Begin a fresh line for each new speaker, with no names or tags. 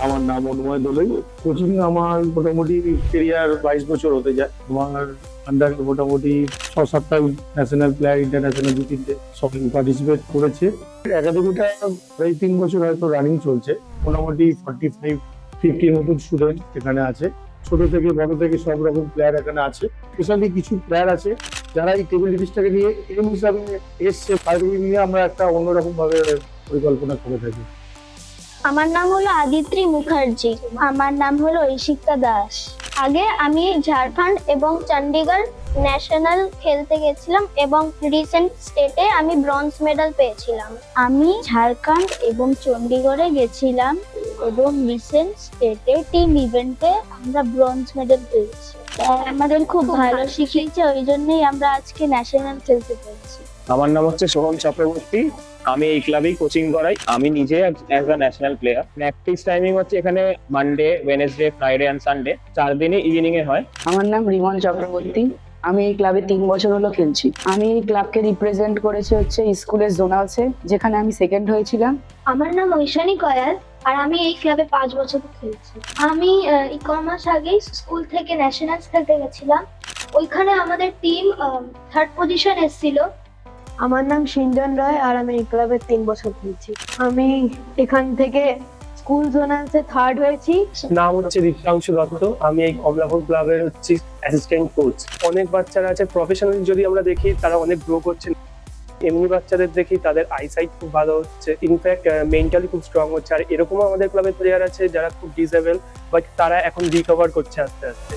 আমার নাম অনুময় দোলই। কোচিং আমার মোটামুটি কেরিয়ার 22 বছর হতে যায়। আমার আন্ডারে মোটামুটি 6-7টা ন্যাশনাল প্লেয়ার ইন্টারন্যাশনাল 2-3টে সব পার্টিসিপেট করেছে। একাডেমিটা প্রায় 3 বছর হয়তো রানিং চলছে। মোটামুটি 45-50 মতন স্টুডেন্ট এখানে আছে। ছোট থেকে বড় থেকে সব রকম প্লেয়ার এখানে আছে। স্পেশালি কিছু প্লেয়ার আছে যারা এই টেবিল টেনিসটাকে নিয়ে এম হিসাবে এসছে, তাদের নিয়ে আমরা একটা অন্যরকম ভাবে পরিকল্পনা করে থাকি।
আমার নাম হলো আদিত্রি মুখার্জি। আমার নাম হলো ঐশিকা দাস। আগে আমি ঝাড়খণ্ড এবং চণ্ডীগড় ন্যাশনাল খেলতে গেছিলাম এবং রিসেন্ট স্টেটে আমি ব্রোঞ্জ মেডেল পেয়েছিলাম। আমি ঝাড়খণ্ড এবং চণ্ডীগড়ে গেছিলাম এবং রিসেন্ট স্টেটে টিম ইভেন্টে আমরা ব্রোঞ্জ মেডেল পেয়েছি। আমাদের খুব ভালো শিখিয়েছে, ওই জন্যই আমরা আজকে ন্যাশনাল খেলতে পেরেছি।
আমার নাম হচ্ছে সোহম চক্রবর্তী। আমি এই ক্লাবেই কোচিং করাই। আমি নিজে as a national player. Practice timing হচ্ছে এখানে Monday, Wednesday, Friday and Sunday 4 দিনই ইভিনিং এ হয়।
আমার নাম রিমন চক্রবর্তী। আমি এই ক্লাবে 3 বছর হলো খেলছি। আমি এই ক্লাবকে রিপ্রেজেন্ট করেছি হচ্ছে স্কুলের জোনালসে, যেখানে আমি সেকেন্ড হয়েছিলাম।
আমার নাম ঐশানী কয়াল আর আমি এই ক্লাবে 5 বছর খেলছি। আমি ই-কমার্স আগেই স্কুল থেকে ন্যাশনালস খেলতে গেছিলাম। ওইখানে আমাদের টিম 3rd পজিশন এসেছিল।
আমার নাম সিঞ্জন রয় আর আমি এই ক্লাবে 3 বছর খেলছি। আমি এখান থেকে স্কুল জোনালসে 3rd হয়েছি।
নাম হচ্ছে দীপ্তাংশু দত্ত। আমি এই কমলাপুর ক্লাবের হচ্ছে অ্যাসিস্ট্যান্ট কোচ। অনেক বাচ্চারা আছে প্রফেশনাল, যদি আমরা দেখি তারা অনেক গ্রো করছে। এমনি বাচ্চাদের দেখি তাদের আইসাইট খুব ভালো হচ্ছে, ইনফ্যাক্ট মেন্টালি খুব স্ট্রং হচ্ছে। আর এরকমও আমাদের ক্লাবের প্লেয়ার আছে যারা খুব ডিসেবল, বাট তারা এখন রিকভার করছে আস্তে আস্তে।